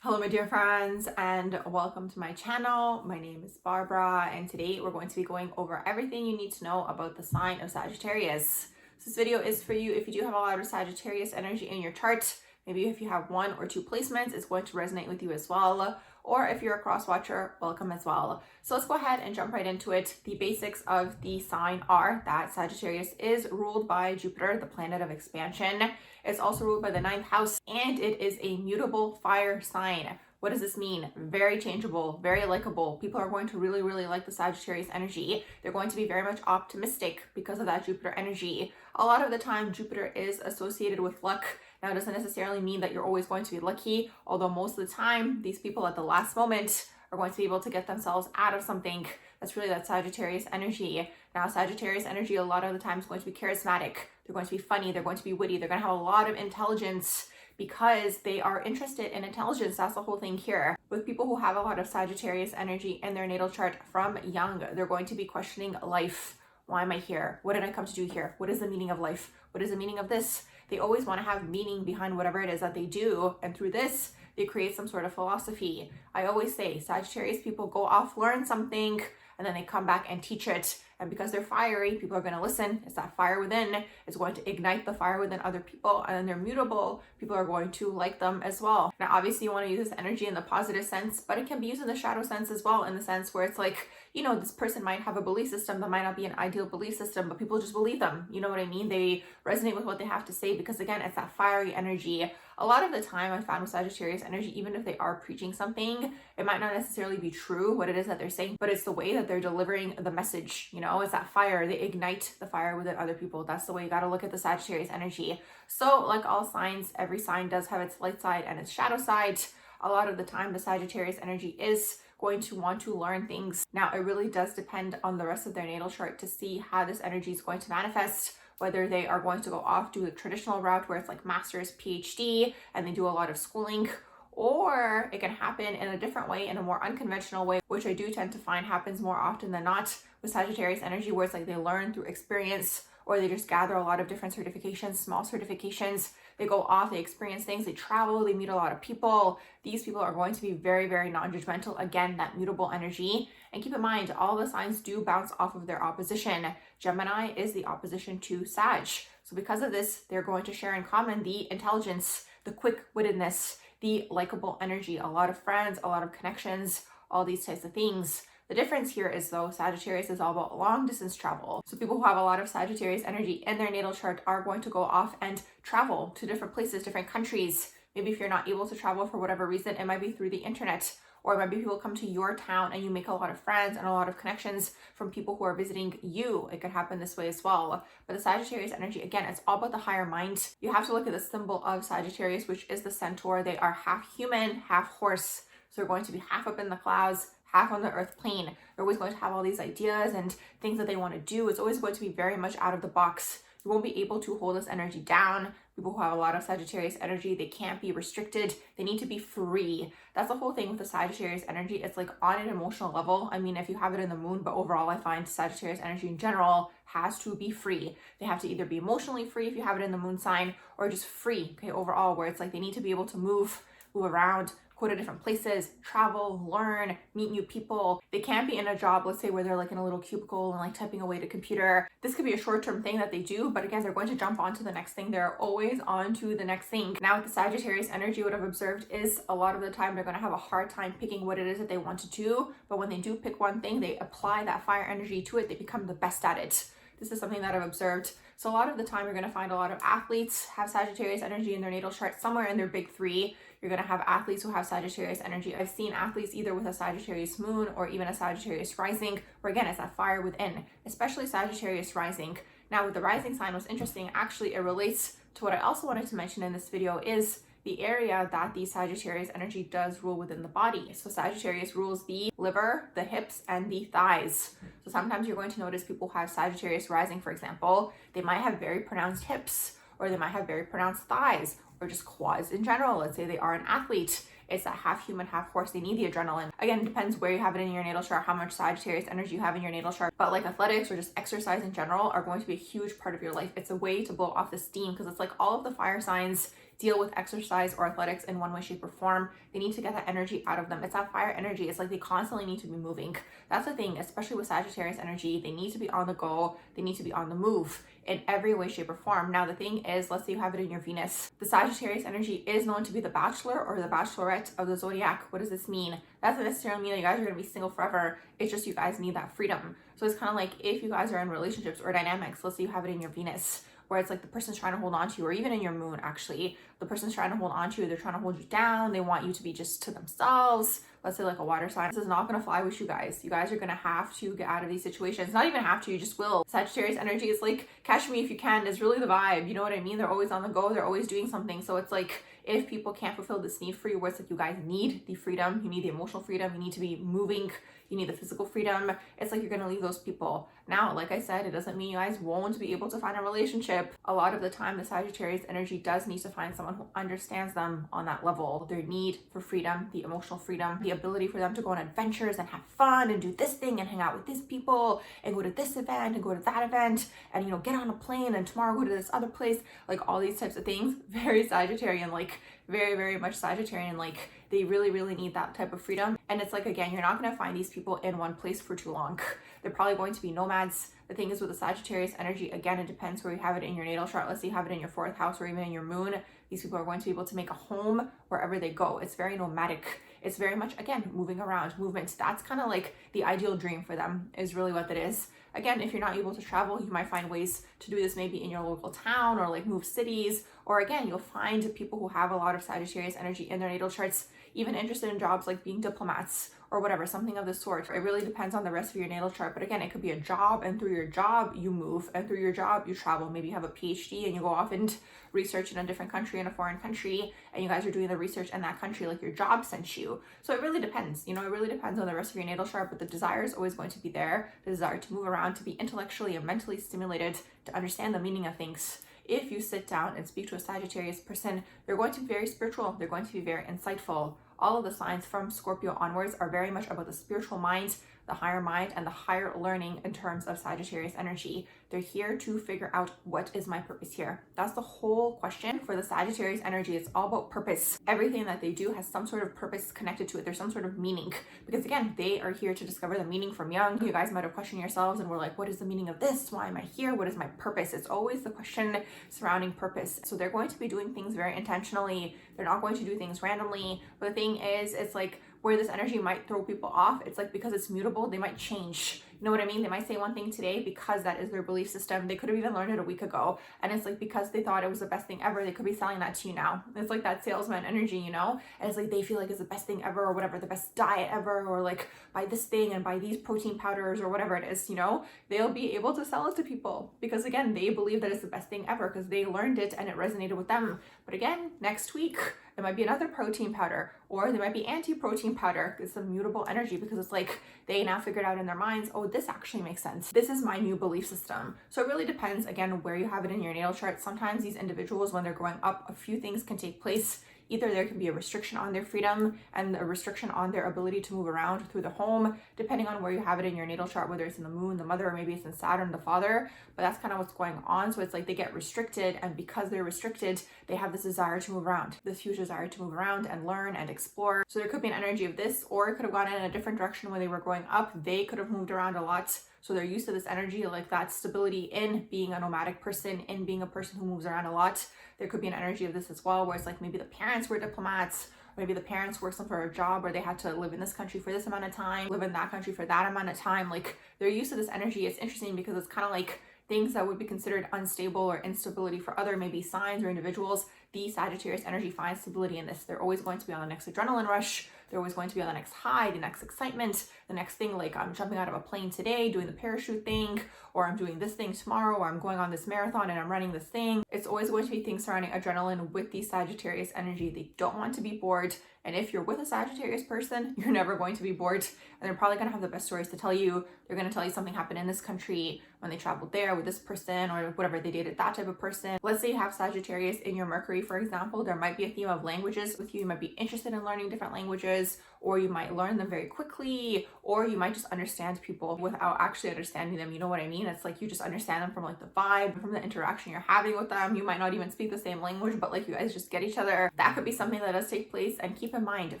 Hello my dear friends and welcome to my channel. My name is Barbara and today we're going to be going over everything you need to know about the sign of Sagittarius. So this video is for you if you do have a lot of Sagittarius energy in your chart. Maybe if you have one or two placements, it's going to resonate with you as well. Or if you're a cross watcher, welcome as well. So let's go ahead and jump right into it. The basics of the sign are that Sagittarius is ruled by Jupiter, the planet of expansion. It's also ruled by the ninth house, and it is a mutable fire sign. What does this mean? Very changeable, very likable. People are going to really like the Sagittarius energy. They're going to be very much optimistic because of that Jupiter energy. A lot of the time, Jupiter is associated with luck. Now, it doesn't necessarily mean that you're always going to be lucky, although most of the time, these people at the last moment are going to be able to get themselves out of something. That's really that Sagittarius energy. Now, Sagittarius energy a lot of the time is going to be charismatic. They're going to be funny. They're going to be witty. They're going to have a lot of intelligence because they are interested in intelligence. That's the whole thing here. With people who have a lot of Sagittarius energy in their natal chart from young, they're going to be questioning life. Why am I here? What did I come to do here? What is the meaning of life? What is the meaning of this? They always want to have meaning behind whatever it is that they do. And through this, they create some sort of philosophy. I always say Sagittarius people go off, learn something, and then they come back and teach it. And because they're fiery, people are going to listen. It's that fire within. It's going to ignite the fire within other people. And then they're mutable. People are going to like them as well. Now, obviously, you want to use this energy in the positive sense, but it can be used in the shadow sense as well, in the sense where it's like, you know, this person might have a belief system that might not be an ideal belief system, but people just believe them. You know what I mean? They resonate with what they have to say because, again, it's that fiery energy. A lot of the time I found with Sagittarius energy, even if they are preaching something, it might not necessarily be true what it is that they're saying, but it's the way that they're delivering the message. You know, it's that fire. They ignite the fire within other people. That's the way you got to look at the Sagittarius energy. So like all signs, every sign does have its light side and its shadow side. A lot of the time, the Sagittarius energy is going to want to learn things. Now, it really does depend on the rest of their natal chart to see how this energy is going to manifest, whether they are going to go off to the traditional route where it's like master's, PhD, and they do a lot of schooling, or it can happen in a different way, in a more unconventional way, which I do tend to find happens more often than not with Sagittarius energy, where it's like they learn through experience, or they just gather a lot of different certifications, small certifications. They go off, they experience things, they travel, they meet a lot of people. These people are going to be very non-judgmental. Again, that mutable energy. And keep in mind, all the signs do bounce off of their opposition. Gemini is the opposition to Sag. So because of this, they're going to share in common the intelligence, the quick-wittedness, the likable energy, a lot of friends, a lot of connections, all these types of things. The difference here is though, Sagittarius is all about long distance travel. So people who have a lot of Sagittarius energy in their natal chart are going to go off and travel to different places, different countries. Maybe if you're not able to travel for whatever reason, it might be through the internet, or maybe people come to your town and you make a lot of friends and a lot of connections from people who are visiting you. It could happen this way as well. But the Sagittarius energy, again, it's all about the higher mind. You have to look at the symbol of Sagittarius, which is the centaur. They are half human, half horse. So they're going to be half up in the clouds, half on the earth plane. They're always going to have all these ideas and things that they want to do. It's always going to be very much out of the box. You won't be able to hold this energy down. People who have a lot of Sagittarius energy, they can't be restricted. They need to be free. That's the whole thing with the Sagittarius energy. It's like on an emotional level. I mean, if you have it in the moon, but overall I find Sagittarius energy in general has to be free. They have to either be emotionally free if you have it in the moon sign, or just free, okay, overall, where it's like they need to be able to move around, go to different places, travel, learn, meet new people. They can't be in a job, let's say, where they're like in a little cubicle and like typing away at a computer. This could be a short-term thing that they do, but again, they're going to jump on to the next thing. They're always on to the next thing. Now with the Sagittarius energy, what I've observed is a lot of the time they're going to have a hard time picking what it is that they want to do, but when they do pick one thing, they apply that fire energy to it. They become the best at it. This is something that I've observed. So a lot of the time, you're going to find a lot of athletes have Sagittarius energy in their natal chart somewhere in their big three. You're going to have athletes who have Sagittarius energy. I've seen athletes either with a Sagittarius moon or even a Sagittarius rising, where again, it's that fire within, especially Sagittarius rising. Now with the rising sign, what's interesting, actually it relates to what I also wanted to mention in this video is the area that the Sagittarius energy does rule within the body. So Sagittarius rules the liver, the hips, and the thighs. So sometimes you're going to notice people who have Sagittarius rising, for example, they might have very pronounced hips, or they might have very pronounced thighs, or just quads in general. Let's say they are an athlete. It's a half human, half horse. They need the adrenaline. Again, it depends where you have it in your natal chart, how much Sagittarius energy you have in your natal chart. But like athletics or just exercise in general are going to be a huge part of your life. It's a way to blow off the steam because it's like all of the fire signs deal with exercise or athletics in one way, shape, or form. They need to get that energy out of them. It's that fire energy. It's like they constantly need to be moving. That's the thing, especially with Sagittarius energy. They need to be on the go. They need to be on the move in every way, shape, or form. Now, the thing is, let's say you have it in your Venus. The Sagittarius energy is known to be the bachelor or the bachelorette of the zodiac. What does this mean? That doesn't necessarily mean that you guys are going to be single forever. It's just you guys need that freedom. So it's kind of like if you guys are in relationships or dynamics, let's say you have it in your Venus, where it's like the person's trying to hold on to you, or even in your moon, actually, the person's trying to hold on to you, they're trying to hold you down, they want you to be just to themselves. Let's say like a water sign. This is not going to fly with you guys. You guys are going to have to get out of these situations. Not even have to, you just will. Sagittarius energy is like, catch me if you can, is really the vibe. You know what I mean? They're always on the go. They're always doing something. So it's like, if people can't fulfill this need for you, where it's like you guys need the freedom, you need the emotional freedom, you need to be moving, you need the physical freedom, it's like you're going to leave those people. Now, like I said, it doesn't mean you guys won't be able to find a relationship. A lot of the time, the Sagittarius energy does need to find someone who understands them on that level. Their need for freedom, the emotional freedom, the ability for them to go on adventures and have fun and do this thing and hang out with these people and go to this event and go to that event and, you know, get on a plane and tomorrow go to this other place. Like all these types of things, very Sagittarian, like very, very much Sagittarian. Like they really, really need that type of freedom. And it's like, again, you're not going to find these people in one place for too long. They're probably going to be nomads. The thing is with the Sagittarius energy, again, it depends where you have it in your natal chart. Let's say you have it in your 4th house or even in your moon. These people are going to be able to make a home wherever they go. It's very nomadic. It's very much, again, moving around, movement. That's kind of like the ideal dream for them, is really what that is. Again, if you're not able to travel, you might find ways to do this maybe in your local town or like move cities. Or again, you'll find people who have a lot of Sagittarius energy in their natal charts, even interested in jobs like being diplomats or whatever, something of the sort. It really depends on the rest of your natal chart. But again, it could be a job, and through your job, you move, and through your job, you travel. Maybe you have a PhD and you go off and research in a different country, in a foreign country, and you guys are doing the research in that country, like your job sent you. So it really depends, you know, it really depends on the rest of your natal chart, but the desire is always going to be there. The desire to move around, to be intellectually and mentally stimulated, to understand the meaning of things. If you sit down and speak to a Sagittarius person, they're going to be very spiritual. They're going to be very insightful. All of the signs from Scorpio onwards are very much about the spiritual mind, the higher mind, and the higher learning in terms of Sagittarius energy. They're here to figure out, what is my purpose here? That's the whole question for the Sagittarius energy. It's all about purpose. Everything that they do has some sort of purpose connected to it. There's some sort of meaning, because again, they are here to discover the meaning from young. You guys might have questioned yourselves and were like, what is the meaning of this? Why am I here? What is my purpose? It's always the question surrounding purpose. So they're going to be doing things very intentionally. They're not going to do things randomly. But the thing is, it's like where this energy might throw people off, it's like because it's mutable, they might change. You know what I mean? They might say one thing today because that is their belief system. They could have even learned it a week ago. And it's like because they thought it was the best thing ever, they could be selling that to you now. It's like that salesman energy, you know? And it's like they feel like it's the best thing ever or whatever, the best diet ever, or like buy this thing and buy these protein powders or whatever it is, you know? They'll be able to sell it to people because again, they believe that it's the best thing ever because they learned it and it resonated with them. But again, next week, it might be another protein powder, or they might be anti-protein powder. It's a mutable energy because it's like they now figured out in their minds, oh, this actually makes sense. This is my new belief system. So it really depends, again, where you have it in your natal chart. Sometimes these individuals, when they're growing up, a few things can take place. Either there can be a restriction on their freedom and a restriction on their ability to move around through the home, depending on where you have it in your natal chart, whether it's in the moon, the mother, or maybe it's in Saturn, the father. But that's kind of what's going on. So it's like they get restricted, and because they're restricted, they have this desire to move around, this huge desire to move around and learn and explore. So there could be an energy of this, or it could have gone in a different direction when they were growing up. They could have moved around a lot. So they're used to this energy, like that stability in being a nomadic person, in being a person who moves around a lot. There could be an energy of this as well, where it's like maybe the parents were diplomats, or maybe the parents worked some sort of job where they had to live in this country for this amount of time, live in that country for that amount of time. Like they're used to this energy. It's interesting because it's kind of like things that would be considered unstable or instability for other maybe signs or individuals. The Sagittarius energy finds stability in this. They're always going to be on the next adrenaline rush. They're always going to be on the next high, the next excitement, the next thing, like I'm jumping out of a plane today, doing the parachute thing, or I'm doing this thing tomorrow, or I'm going on this marathon and I'm running this thing. It's always going to be things surrounding adrenaline with the Sagittarius energy. They don't want to be bored. And if you're with a Sagittarius person, you're never going to be bored. And they're probably going to have the best stories to tell you. They're going to tell you something happened in this country, when they traveled there with this person or whatever, they dated that type of person. Let's say you have Sagittarius in your Mercury, for example, there might be a theme of languages with you. You might be interested in learning different languages, or you might learn them very quickly, or you might just understand people without actually understanding them. You know what I mean? It's like you just understand them from like the vibe, from the interaction you're having with them. You might not even speak the same language, but like you guys just get each other. That could be something that does take place. And keep in mind,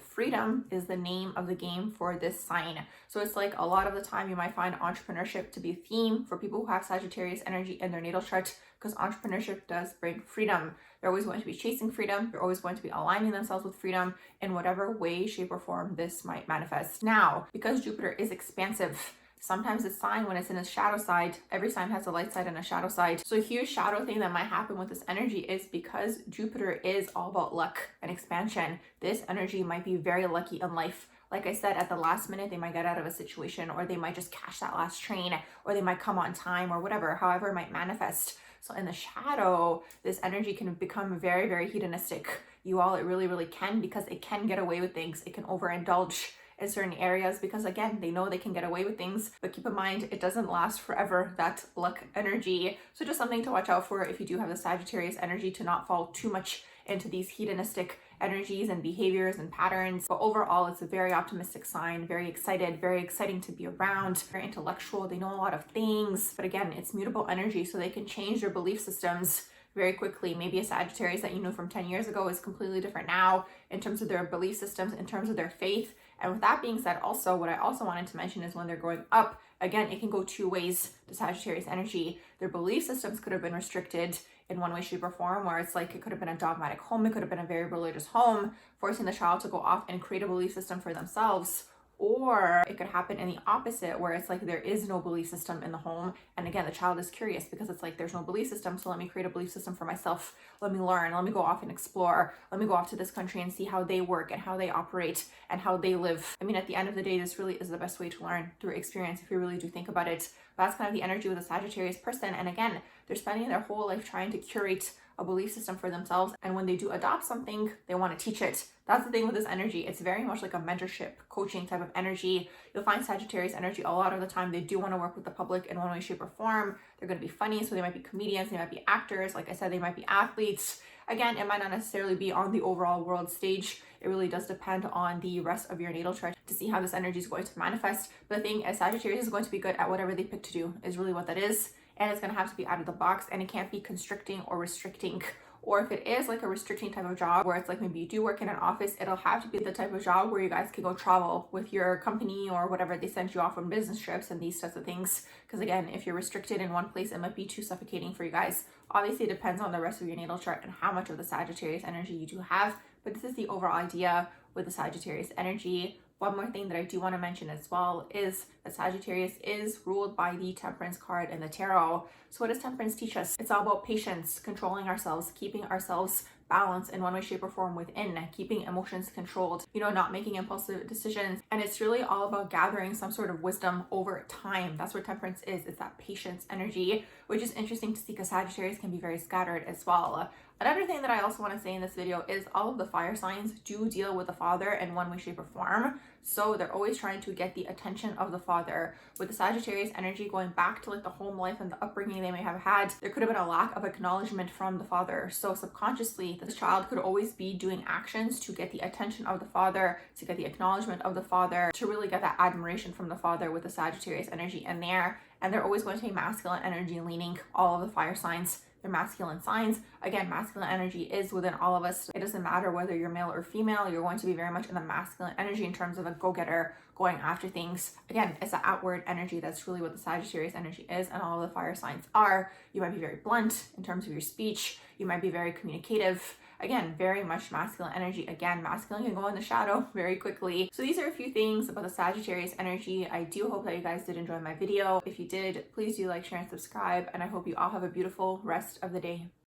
freedom is the name of the game for this sign. So it's like a lot of the time you might find entrepreneurship to be a theme for people who have Sagittarius energy in their natal chart, because entrepreneurship does bring freedom. They're always going to be chasing freedom. They're always going to be aligning themselves with freedom in whatever way, shape, or form this might manifest. Now, because Jupiter is expansive, sometimes it's sign when it's in a shadow side. Every sign has a light side and a shadow side. So a huge shadow thing that might happen with this energy is because Jupiter is all about luck and expansion. This energy might be very lucky in life. Like I said, at the last minute, they might get out of a situation, or they might just catch that last train, or they might come on time, or whatever, however it might manifest. So in the shadow, this energy can become very, very hedonistic. It really can, because it can get away with things. It can overindulge in certain areas because, again, they know they can get away with things. But keep in mind, it doesn't last forever, that luck energy. So just something to watch out for if you do have the Sagittarius energy, to not fall too much into these hedonistic energies and behaviors and patterns. But overall, it's a very optimistic sign, very excited, very exciting to be around, very intellectual. They know a lot of things, but again, it's mutable energy, so they can change their belief systems very quickly. Maybe a Sagittarius that you knew from 10 years ago is completely different now in terms of their belief systems, in terms of their faith. And with that being said, also, what I also wanted to mention is when they're growing up, again, it can go two ways, the Sagittarius energy. Their belief systems could have been restricted in one way, shape, or form, where it's like it could have been a dogmatic home, it could have been a very religious home, forcing the child to go off and create a belief system for themselves. Or it could happen in the opposite, where it's like there is no belief system in the home. And again, the child is curious because it's like there's no belief system. So let me create a belief system for myself. Let me learn. Let me go off and explore. Let me go off to this country and see how they work and how they operate and how they live. I mean, at the end of the day, this really is the best way to learn, through experience, if you really do think about it. That's kind of the energy with a Sagittarius person. And again, they're spending their whole life trying to curate a belief system for themselves. And when they do adopt something, they want to teach it. That's the thing with this energy. It's very much like a mentorship, coaching type of energy. You'll find Sagittarius energy a lot of the time. They do want to work with the public in one way, shape, or form. They're going to be funny. So they might be comedians. They might be actors. Like I said, they might be athletes. Again, it might not necessarily be on the overall world stage. It really does depend on the rest of your natal chart to see how this energy is going to manifest. But the thing is, Sagittarius is going to be good at whatever they pick to do, is really what that is. And it's going to have to be out of the box, and it can't be constricting or restricting. Or if it is like a restricting type of job where it's like maybe you do work in an office, it'll have to be the type of job where you guys can go travel with your company or whatever. They send you off on business trips and these types of things. Because again, if you're restricted in one place, it might be too suffocating for you guys. Obviously, it depends on the rest of your natal chart and how much of the Sagittarius energy you do have. But this is the overall idea with the Sagittarius energy. One more thing that I do want to mention as well is that Sagittarius is ruled by the Temperance card in the tarot. So what does Temperance teach us? It's all about patience, controlling ourselves, keeping ourselves balanced in one way, shape, or form within, keeping emotions controlled, not making impulsive decisions. And it's really all about gathering some sort of wisdom over time. That's what Temperance is. It's that patience energy, which is interesting to see because Sagittarius can be very scattered as well. Another thing that I also want to say in this video is all of the fire signs do deal with the father in one way, shape, or form. So they're always trying to get the attention of the father. With the Sagittarius energy going back to like the home life and the upbringing they may have had, there could have been a lack of acknowledgement from the father. So subconsciously, this child could always be doing actions to get the attention of the father, to get the acknowledgement of the father, to really get that admiration from the father with the Sagittarius energy in there. And they're always going to be masculine energy leaning, all of the fire signs. They're masculine signs. Again, masculine energy is within all of us. It doesn't matter whether you're male or female, you're going to be very much in the masculine energy in terms of a go-getter, going after things. Again, it's an outward energy. That's really what the Sagittarius energy is, and all of the fire signs are. You might be very blunt in terms of your speech. You might be very communicative. Again, very much masculine energy. Again, masculine can go in the shadow very quickly. So these are a few things about the Sagittarius energy. I do hope that you guys did enjoy my video. If you did, please do like, share, and subscribe. And I hope you all have a beautiful rest of the day.